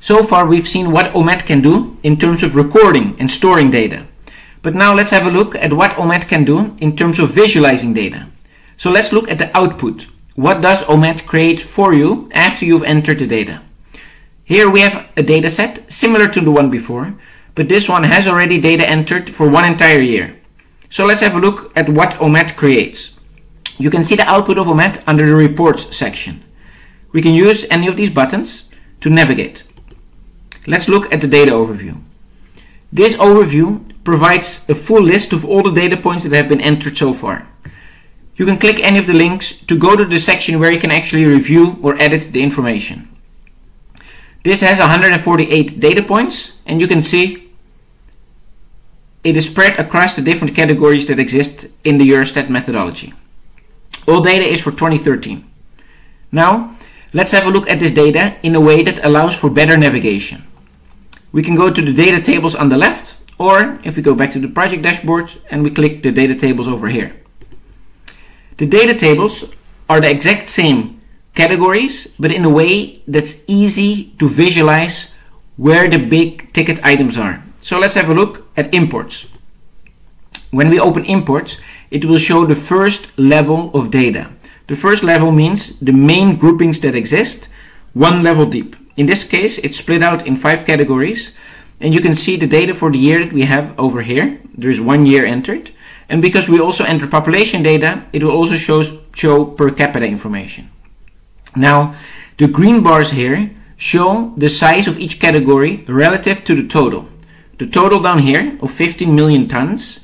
So far we've seen what OMAT can do in terms of recording and storing data. But now let's have a look at what OMAT can do in terms of visualizing data. So let's look at the output. What does OMAT create for you after you've entered the data? Here we have a data set similar to the one before, but this one has already data entered for one entire year. So let's have a look at what OMAT creates. You can see the output of OMAT under the reports section. We can use any of these buttons to navigate. Let's look at the data overview. This overview provides a full list of all the data points that have been entered so far. You can click any of the links to go to the section where you can actually review or edit the information. This has 148 data points, and you can see it is spread across the different categories that exist in the Eurostat methodology. All data is for 2013. Now, let's have a look at this data in a way that allows for better navigation. We can go to the data tables on the left, or if we go back to the project dashboard and we click the data tables over here. The data tables are the exact same categories, but in a way that's easy to visualize where the big ticket items are. So let's have a look at imports. When we open imports, it will show the first level of data. The first level means the main groupings that exist, one level deep. In this case, it's split out in 5 categories, and you can see the data for the year that we have over here. There is 1 year entered. And because we also enter population data, it will also show per capita information. Now, the green bars here show the size of each category relative to the total. The total down here of 15 million tons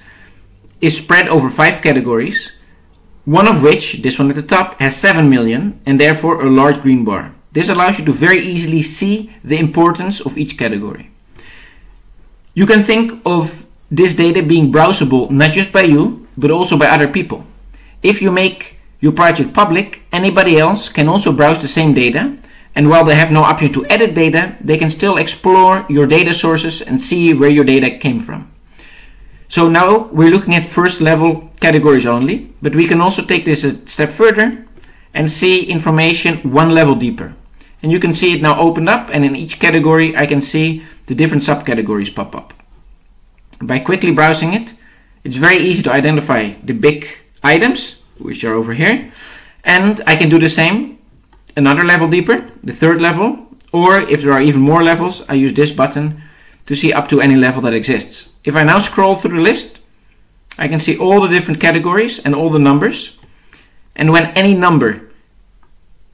is spread over 5 categories, one of which, this one at the top, has 7 million and therefore a large green bar. This allows you to very easily see the importance of each category. You can think of this data being browsable not just by you, but also by other people. If you make your project public, anybody else can also browse the same data, and while they have no option to edit data, they can still explore your data sources and see where your data came from. So now we're looking at first level categories only, but we can also take this a step further and see information one level deeper. And you can see it now opened up, and in each category I can see the different subcategories pop up. By quickly browsing it, it's very easy to identify the big items, which are over here, and I can do the same another level deeper, the third level, or if there are even more levels, I use this button to see up to any level that exists. If I now scroll through the list, I can see all the different categories and all the numbers, and when any number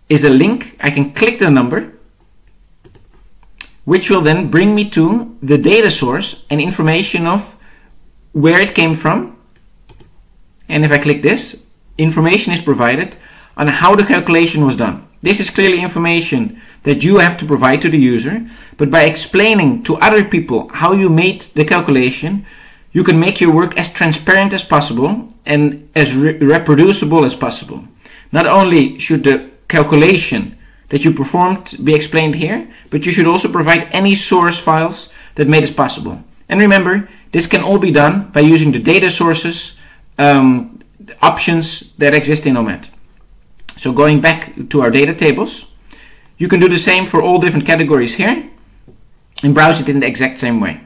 is a link, I can click the number, which will then bring me to the data source and information of where it came from. And if I click this, information is provided on how the calculation was done. This is clearly information that you have to provide to the user, but by explaining to other people how you made the calculation, you can make your work as transparent as possible and as reproducible as possible. Not only should the calculation that you performed be explained here, but you should also provide any source files that made this possible. And remember, this can all be done by using the data sources options that exist in OMAT. So going back to our data tables, you can do the same for all different categories here and browse it in the exact same way.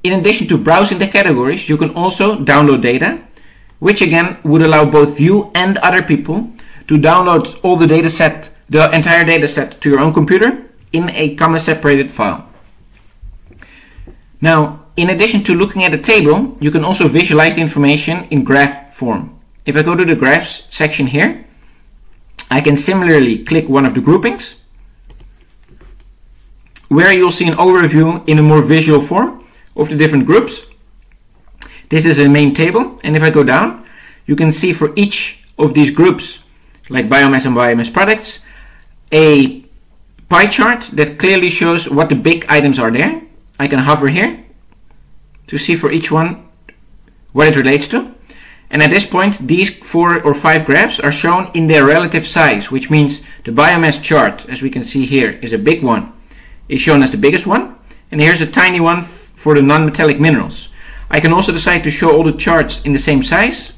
In addition to browsing the categories, you can also download data, which again would allow both you and other people to download all the data set, the entire data set, to your own computer in a comma-separated file. Now, in addition to looking at a table, you can also visualize the information in graph form. If I go to the graphs section here, I can similarly click one of the groupings, where you'll see an overview in a more visual form of the different groups. This is a main table, and if I go down, you can see for each of these groups, like biomass and biomass products, a pie chart that clearly shows what the big items are there. I can hover here to see for each one what it relates to. And at this point, these 4 or 5 graphs are shown in their relative size, which means the biomass chart, as we can see here, is a big one, is shown as the biggest one. And here's a tiny one for the non-metallic minerals. I can also decide to show all the charts in the same size,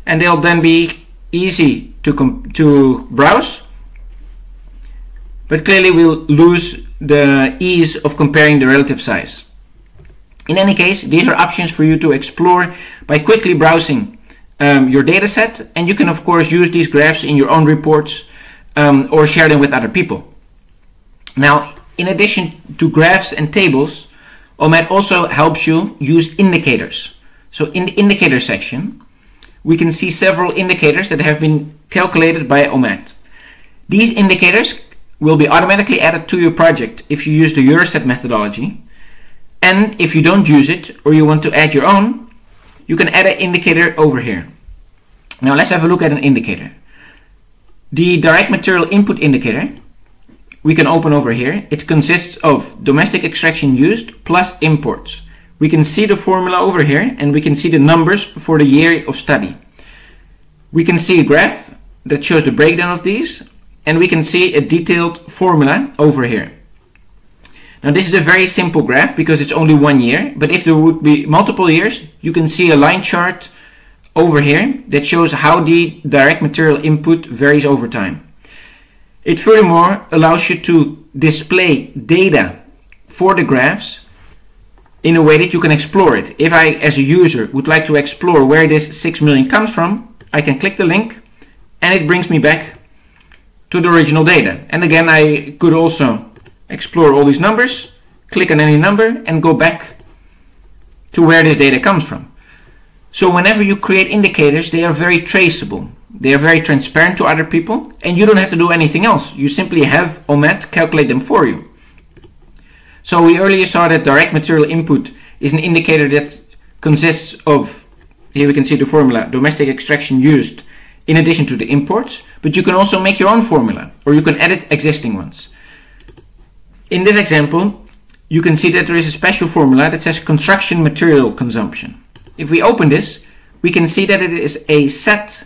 and they'll then be easy to browse. but clearly we'll lose the ease of comparing the relative size. In any case, these are options for you to explore by quickly browsing your dataset, and you can of course use these graphs in your own reports or share them with other people. Now, in addition to graphs and tables, OMAT also helps you use indicators. So in the indicator section, we can see several indicators that have been calculated by OMAT. These indicators will be automatically added to your project if you use the Eurostat methodology. And if you don't use it or you want to add your own, you can add an indicator over here. Now let's have a look at an indicator. The direct material input indicator we can open over here. It consists of domestic extraction used plus imports. We can see the formula over here and we can see the numbers for the year of study. We can see a graph that shows the breakdown of these, and we can see a detailed formula over here. Now this is a very simple graph because it's only 1 year, but if there would be multiple years, you can see a line chart over here that shows how the direct material input varies over time. It furthermore allows you to display data for the graphs in a way that you can explore it. If I, as a user, would like to explore where this 6 million comes from, I can click the link and it brings me back to the original data. And again, I could also explore all these numbers, click on any number and go back to where this data comes from. So whenever you create indicators, they are very traceable. They are very transparent to other people, and you don't have to do anything else. You simply have OMAT calculate them for you. So we earlier saw that direct material input is an indicator that consists of, here we can see the formula, domestic extraction used in addition to the imports, but you can also make your own formula or you can edit existing ones. In this example, you can see that there is a special formula that says construction material consumption. If we open this, we can see that it is a set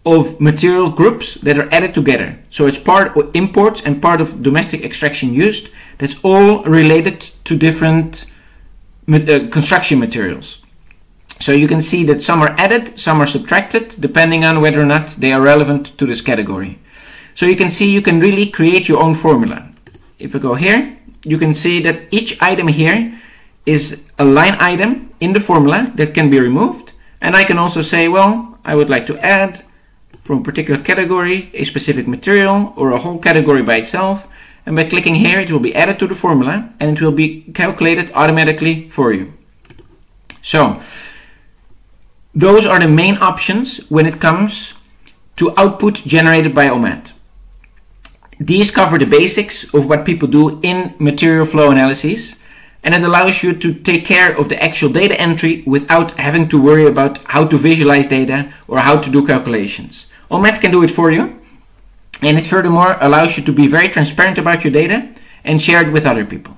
of material groups that are added together. So it's part of imports and part of domestic extraction used. That's all related to different construction materials. So you can see that some are added, some are subtracted, depending on whether or not they are relevant to this category. So you can see you can really create your own formula. If we go here, you can see that each item here is a line item in the formula that can be removed. And I can also say, well, I would like to add from a particular category a specific material or a whole category by itself. And by clicking here, it will be added to the formula and it will be calculated automatically for you. So those are the main options when it comes to output generated by OMAT. These cover the basics of what people do in material flow analysis, and it allows you to take care of the actual data entry without having to worry about how to visualize data or how to do calculations. OMAT can do it for you, and it furthermore allows you to be very transparent about your data and share it with other people.